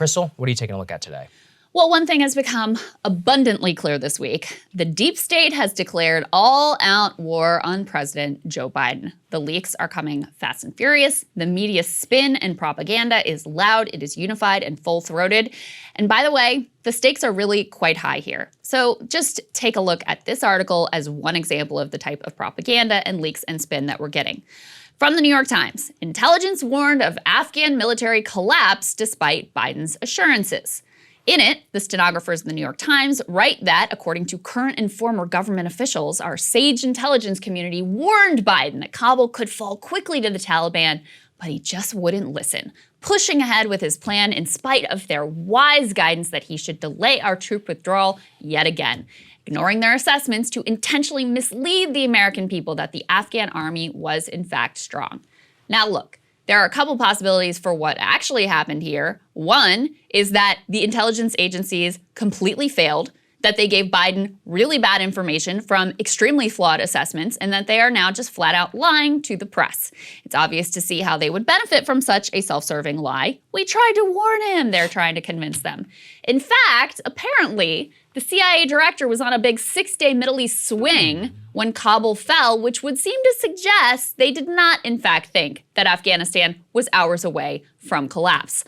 Krystal, what are you taking a look at today? Well, one thing has become abundantly clear this week. The deep state has declared all-out war on President Joe Biden. The leaks are coming fast and furious. The media spin and propaganda is loud, it is unified and full-throated. And by the way, the stakes are really quite high here. So just take a look at this article as one example of the type of propaganda and leaks and spin that we're getting. From the New York Times, intelligence warned of Afghan military collapse despite Biden's assurances. In it, the stenographers of the New York Times write that, according to current and former government officials, our sage intelligence community warned Biden that Kabul could fall quickly to the Taliban, but he just wouldn't listen, pushing ahead with his plan in spite of their wise guidance that he should delay our troop withdrawal yet again, ignoring their assessments to intentionally mislead the American people that the Afghan army was in fact strong. Now look, there are a couple possibilities for what actually happened here. One is that the intelligence agencies completely failed, that they gave Biden really bad information from extremely flawed assessments, and that they are now just flat out lying to the press. It's obvious to see how they would benefit from such a self-serving lie. We tried to warn him, they're trying to convince them. In fact, apparently, the CIA director was on a big 6-day Middle East swing when Kabul fell, which would seem to suggest they did not, in fact, think that Afghanistan was hours away from collapse.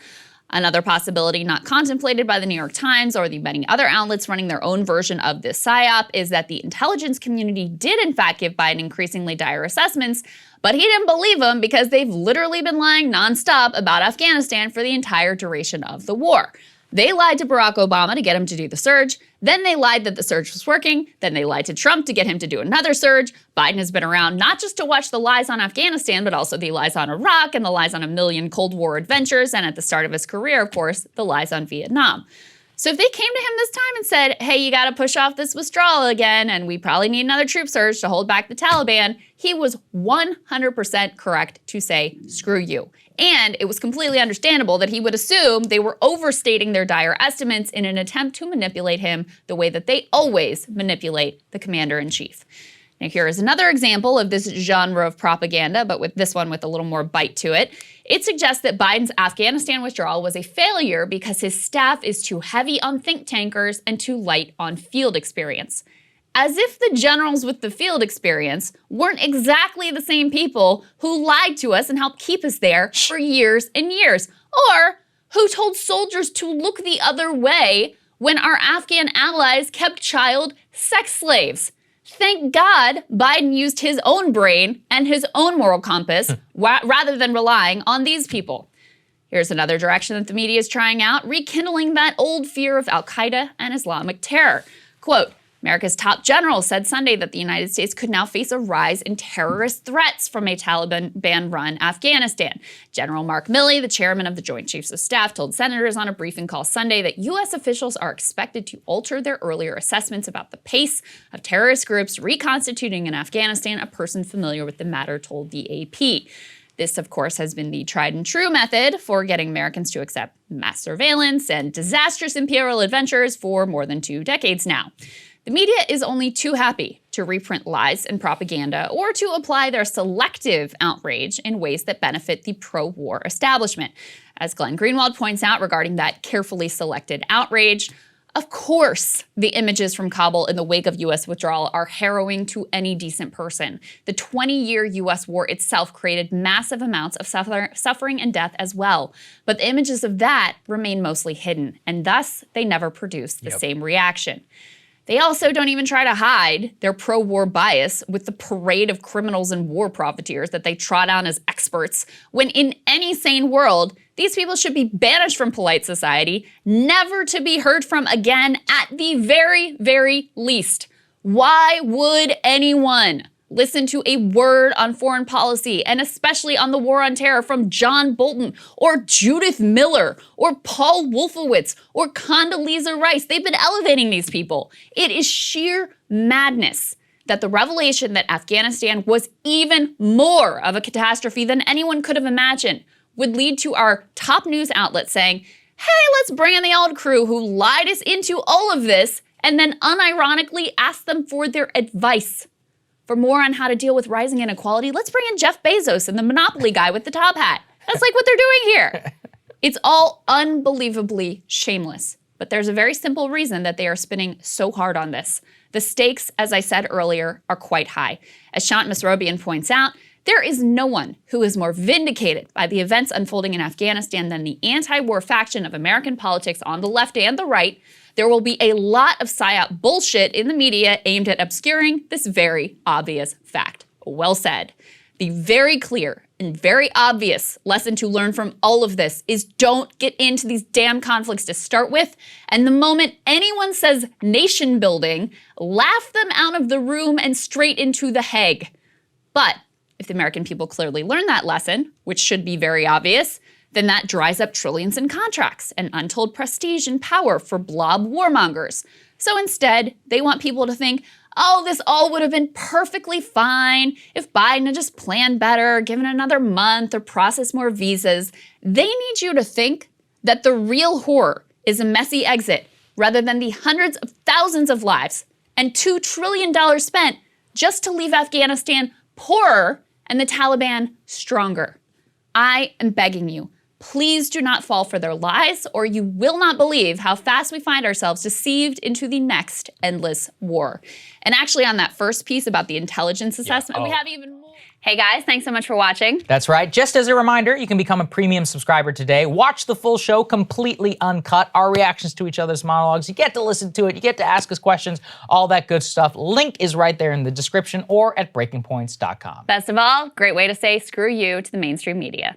Another possibility not contemplated by the New York Times or the many other outlets running their own version of this psyop is that the intelligence community did, in fact, give Biden increasingly dire assessments, but he didn't believe them because they've literally been lying nonstop about Afghanistan for the entire duration of the war. They lied to Barack Obama to get him to do the surge. Then they lied that the surge was working. Then they lied to Trump to get him to do another surge. Biden has been around not just to watch the lies on Afghanistan, but also the lies on Iraq and the lies on a million Cold War adventures. And at the start of his career, of course, the lies on Vietnam. So if they came to him this time and said, hey, you got to push off this withdrawal again, and we probably need another troop surge to hold back the Taliban, he was 100% correct to say, screw you. And it was completely understandable that he would assume they were overstating their dire estimates in an attempt to manipulate him the way that they always manipulate the commander-in-chief. Now here is another example of this genre of propaganda, but with this one with a little more bite to it. It suggests that Biden's Afghanistan withdrawal was a failure because his staff is too heavy on think tankers and too light on field experience. As if the generals with the field experience weren't exactly the same people who lied to us and helped keep us there for years and years, or who told soldiers to look the other way when our Afghan allies kept child sex slaves. Thank God Biden used his own brain and his own moral compass rather than relying on these people. Here's another direction that the media is trying out, rekindling that old fear of al-Qaeda and Islamic terror. Quote, America's top general said Sunday that the United States could now face a rise in terrorist threats from a Taliban-run Afghanistan. General Mark Milley, the chairman of the Joint Chiefs of Staff, told senators on a briefing call Sunday that U.S. officials are expected to alter their earlier assessments about the pace of terrorist groups reconstituting in Afghanistan, a person familiar with the matter told the AP. This, of course, has been the tried and true method for getting Americans to accept mass surveillance and disastrous imperial adventures for more than 2 decades now. The media is only too happy to reprint lies and propaganda or to apply their selective outrage in ways that benefit the pro-war establishment. As Glenn Greenwald points out regarding that carefully selected outrage, of course, the images from Kabul in the wake of U.S. withdrawal are harrowing to any decent person. The 20-year U.S. war itself created massive amounts of suffering and death as well. But the images of that remain mostly hidden, and thus they never produce the same reaction. They also don't even try to hide their pro-war bias with the parade of criminals and war profiteers that they trot on as experts, when in any sane world, these people should be banished from polite society, never to be heard from again at the very, very least. Why would anyone listen to a word on foreign policy, and especially on the war on terror, from John Bolton or Judith Miller or Paul Wolfowitz or Condoleezza Rice? They've been elevating these people. It is sheer madness that the revelation that Afghanistan was even more of a catastrophe than anyone could have imagined would lead to our top news outlet saying, hey, let's bring in the old crew who lied us into all of this and then unironically ask them for their advice. For more on how to deal with rising inequality, let's bring in Jeff Bezos and the Monopoly guy with the top hat. That's like what they're doing here. It's all unbelievably shameless. But there's a very simple reason that they are spinning so hard on this. The stakes, as I said earlier, are quite high. As Shant Misrobian points out, there is no one who is more vindicated by the events unfolding in Afghanistan than the anti-war faction of American politics on the left and the right. There will be a lot of psyop bullshit in the media aimed at obscuring this very obvious fact. Well said. The very clear and very obvious lesson to learn from all of this is don't get into these damn conflicts to start with, and the moment anyone says nation building, laugh them out of the room and straight into the Hague. But if the American people clearly learn that lesson, which should be very obvious, then that dries up trillions in contracts and untold prestige and power for blob warmongers. So instead, they want people to think, oh, this all would have been perfectly fine if Biden had just planned better, given another month, or processed more visas. They need you to think that the real horror is a messy exit rather than the hundreds of thousands of lives and $2 trillion spent just to leave Afghanistan poorer and the Taliban stronger. I am begging you, please do not fall for their lies, or you will not believe how fast we find ourselves deceived into the next endless war. And actually, on that first piece about the intelligence assessment, we have even more. Hey guys, thanks so much for watching. That's right. Just as a reminder, you can become a premium subscriber today. Watch the full show completely uncut, our reactions to each other's monologues. You get to listen to it, you get to ask us questions, all that good stuff. Link is right there in the description or at breakingpoints.com. Best of all, great way to say screw you to the mainstream media.